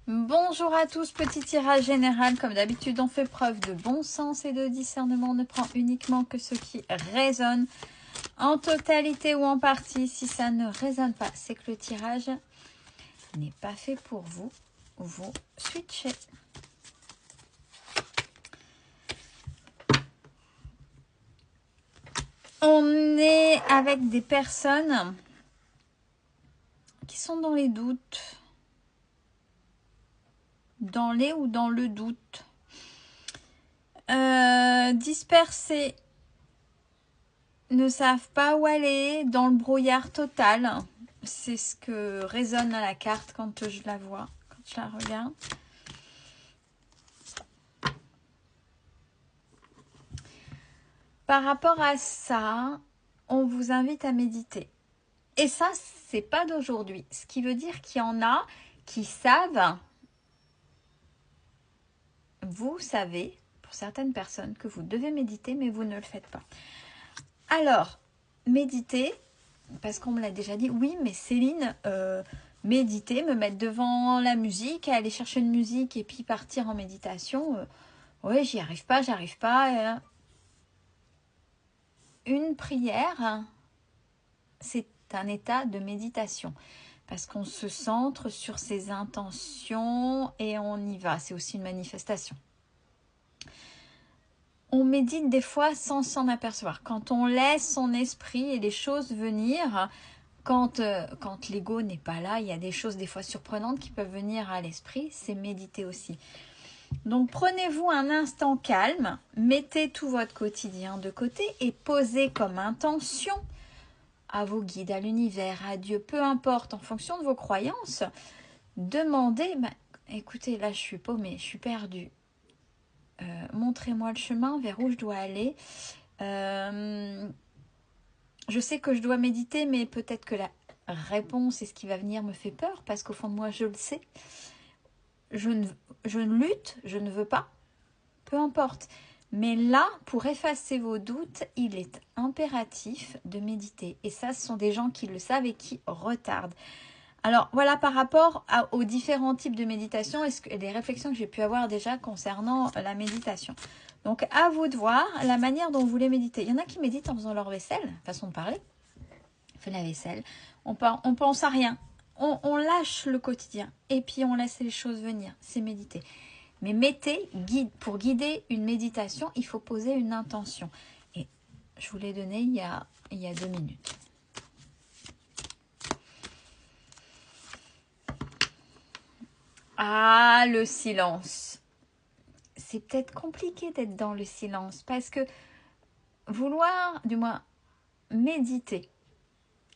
Bonjour à tous, petit tirage général. Comme d'habitude, on fait preuve de bon sens et de discernement. On ne prend uniquement que ce qui résonne en totalité ou en partie. Si ça ne résonne pas, c'est que le tirage n'est pas fait pour vous. Vous switchez. On est avec des personnes qui sont dans les doutes. Dans les ou dans le doute. Dispersés. Ne savent pas où aller, dans le brouillard total. C'est ce que résonne à la carte quand je la vois, quand je la regarde. Par rapport à ça, on vous invite à méditer. Et ça, c'est pas d'aujourd'hui. Ce qui veut dire qu'il y en a qui savent, vous savez, pour certaines personnes, que vous devez méditer, mais vous ne le faites pas. Alors, méditer, parce qu'on me l'a déjà dit, oui, mais Céline, méditer, me mettre devant la musique, aller chercher une musique et puis partir en méditation, oui, j'y arrive pas, j'arrive pas. Une prière, c'est un état de méditation, parce qu'on se centre sur ses intentions et on y va, c'est aussi une manifestation. On médite des fois sans s'en apercevoir. Quand on laisse son esprit et les choses venir, quand l'ego n'est pas là, il y a des choses des fois surprenantes qui peuvent venir à l'esprit, c'est méditer aussi. Donc prenez-vous un instant calme, mettez tout votre quotidien de côté et posez comme intention à vos guides, à l'univers, à Dieu, peu importe, en fonction de vos croyances, demandez, écoutez, là je suis paumée, je suis perdue. Montrez-moi le chemin vers où je dois aller. Je sais que je dois méditer, mais peut-être que la réponse et ce qui va venir me fait peur, parce qu'au fond de moi, je le sais. Je ne lutte, je ne veux pas, peu importe. Mais là, pour effacer vos doutes, il est impératif de méditer. Et ça, ce sont des gens qui le savent et qui retardent. Alors voilà, par rapport aux différents types de méditation, les réflexions que j'ai pu avoir déjà concernant la méditation. Donc à vous de voir la manière dont vous voulez méditer. Il y en a qui méditent en faisant leur vaisselle, façon de parler. Fait la vaisselle, on pense à rien. On lâche le quotidien et puis on laisse les choses venir. C'est méditer. Mais pour guider une méditation, il faut poser une intention. Et je vous l'ai donné il y a 2 minutes. Ah, le silence. C'est peut-être compliqué d'être dans le silence parce que vouloir, du moins, méditer,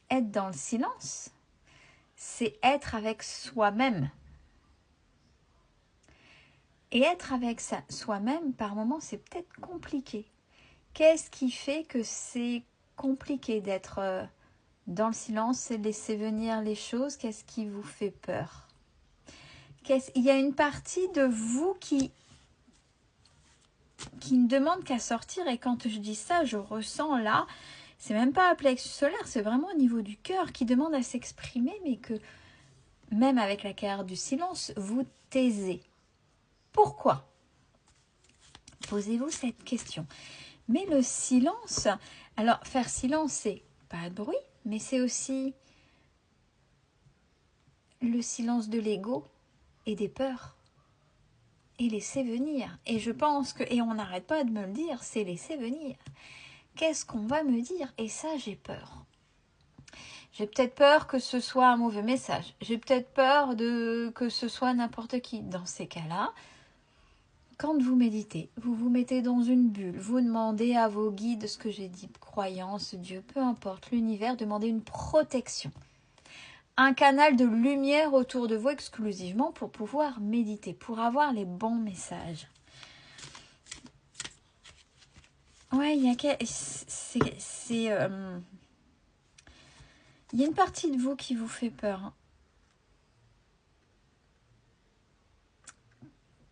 être dans le silence, c'est être avec soi-même. Et être avec soi-même, par moments, c'est peut-être compliqué. Qu'est-ce qui fait que c'est compliqué d'être dans le silence et laisser venir les choses? Qu'est-ce qui vous fait peur? Il y a une partie de vous qui ne demande qu'à sortir, et quand je dis ça, je ressens là, c'est même pas un plexus solaire, c'est vraiment au niveau du cœur qui demande à s'exprimer, mais que même avec la carte du silence, vous taisez. Pourquoi? Posez-vous cette question. Mais le silence, alors faire silence, c'est pas de bruit, mais c'est aussi le silence de l'ego et des peurs. Et laisser venir. Et je pense que, et on n'arrête pas de me le dire, c'est laisser venir. Qu'est-ce qu'on va me dire? Et ça, j'ai peur. J'ai peut-être peur que ce soit un mauvais message. J'ai peut-être peur que ce soit n'importe qui. Dans ces cas-là, quand vous méditez, vous vous mettez dans une bulle, vous demandez à vos guides ce que j'ai dit, croyance, Dieu, peu importe, l'univers, demandez une protection. Un canal de lumière autour de vous exclusivement pour pouvoir méditer, pour avoir les bons messages. Ouais, il y a une partie de vous qui vous fait peur.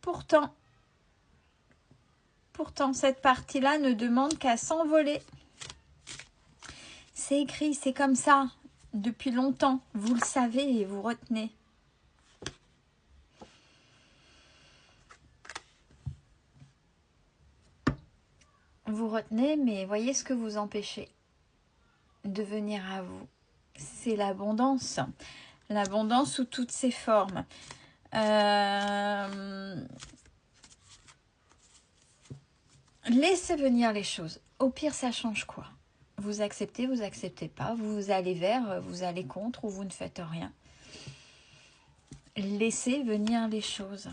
Pourtant, cette partie-là ne demande qu'à s'envoler. C'est écrit, c'est comme ça, depuis longtemps. Vous le savez et vous retenez. vous retenez, mais voyez ce que vous empêchez de venir à vous. C'est l'abondance. L'abondance sous toutes ses formes. Laissez venir les choses. Au pire, ça change quoi? Vous acceptez pas. Vous allez vers, vous allez contre ou vous ne faites rien. Laissez venir les choses.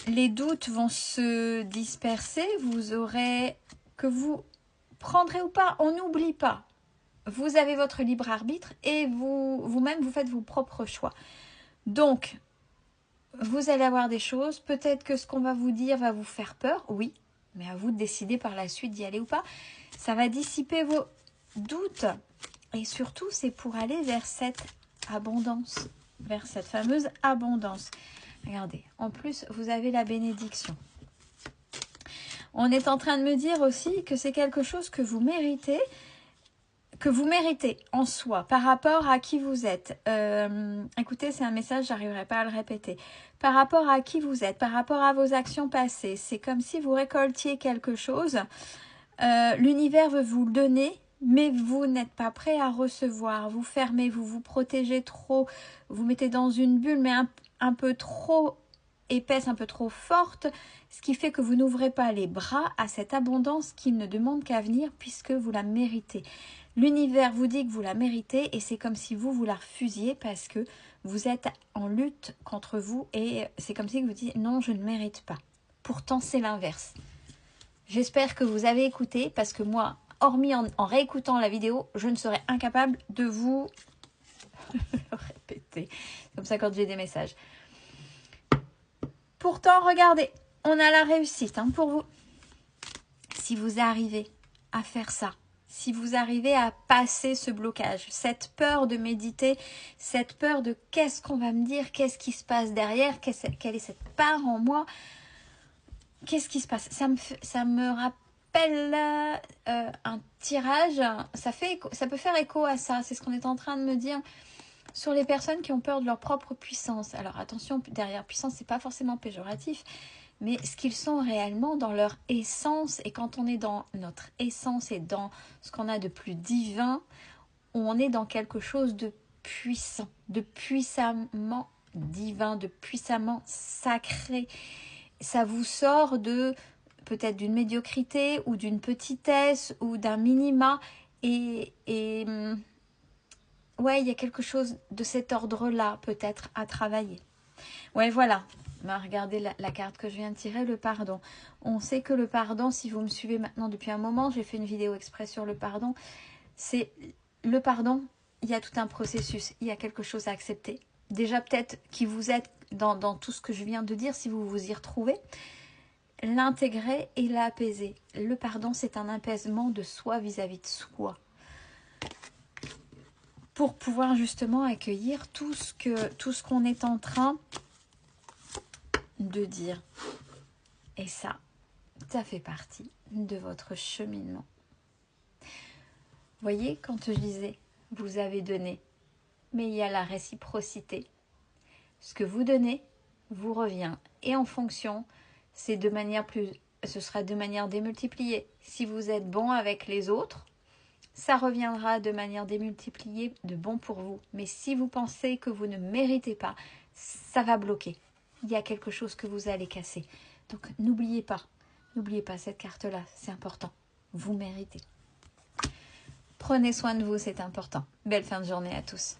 Les doutes vont se disperser. Vous aurez, que vous prendrez ou pas, on n'oublie pas. Vous avez votre libre arbitre et vous-même, vous faites vos propres choix. Donc, vous allez avoir des choses. Peut-être que ce qu'on va vous dire va vous faire peur. Oui, mais à vous de décider par la suite d'y aller ou pas. Ça va dissiper vos doutes. Et surtout, c'est pour aller vers cette abondance. Vers cette fameuse abondance. Regardez, en plus, vous avez la bénédiction. On est en train de me dire aussi que c'est quelque chose que vous méritez en soi, par rapport à qui vous êtes. Écoutez, c'est un message, j'arriverai pas à le répéter. Par rapport à qui vous êtes, par rapport à vos actions passées, c'est comme si vous récoltiez quelque chose. L'univers veut vous le donner, mais vous n'êtes pas prêt à recevoir. Vous fermez, vous vous protégez trop, vous mettez dans une bulle, mais un peu trop épaisse, un peu trop forte, ce qui fait que vous n'ouvrez pas les bras à cette abondance qui ne demande qu'à venir puisque vous la méritez. L'univers vous dit que vous la méritez et c'est comme si vous la refusiez parce que vous êtes en lutte contre vous et c'est comme si vous dites non, je ne mérite pas. Pourtant, c'est l'inverse. J'espère que vous avez écouté parce que moi, hormis en réécoutant la vidéo, je ne serais incapable de vous le répéter. Comme ça quand j'ai des messages. Pourtant, regardez, on a la réussite pour vous. Si vous arrivez à faire ça, si vous arrivez à passer ce blocage, cette peur de méditer, cette peur de qu'est-ce qu'on va me dire, qu'est-ce qui se passe derrière, quelle est cette part en moi, qu'est-ce qui se passe? Ça me rappelle un tirage, ça peut faire écho à ça, c'est ce qu'on est en train de me dire sur les personnes qui ont peur de leur propre puissance. Alors attention, derrière puissance, c'est pas forcément péjoratif, mais ce qu'ils sont réellement dans leur essence. Et quand on est dans notre essence et dans ce qu'on a de plus divin, on est dans quelque chose de puissant, de puissamment divin, de puissamment sacré. Ça vous sort de peut-être d'une médiocrité ou d'une petitesse ou d'un minima et ouais, il y a quelque chose de cet ordre-là peut-être à travailler. Ouais, voilà. Regardez la carte que je viens de tirer, le pardon. On sait que le pardon, si vous me suivez maintenant depuis un moment, j'ai fait une vidéo exprès sur le pardon. C'est le pardon, il y a tout un processus, il y a quelque chose à accepter. Déjà peut-être qui vous êtes dans tout ce que je viens de dire, si vous vous y retrouvez. L'intégrer et l'apaiser. Le pardon, c'est un apaisement de soi vis-à-vis de soi. Pour pouvoir justement accueillir tout ce qu'on est en train de dire. Et ça fait partie de votre cheminement. Voyez, quand je disais, vous avez donné, mais il y a la réciprocité. Ce que vous donnez vous revient. Et en fonction, ce sera de manière démultipliée. Si vous êtes bon avec les autres, ça reviendra de manière démultipliée de bon pour vous. Mais si vous pensez que vous ne méritez pas, ça va bloquer. Il y a quelque chose que vous allez casser. Donc n'oubliez pas cette carte-là, c'est important. Vous méritez. Prenez soin de vous, c'est important. Belle fin de journée à tous.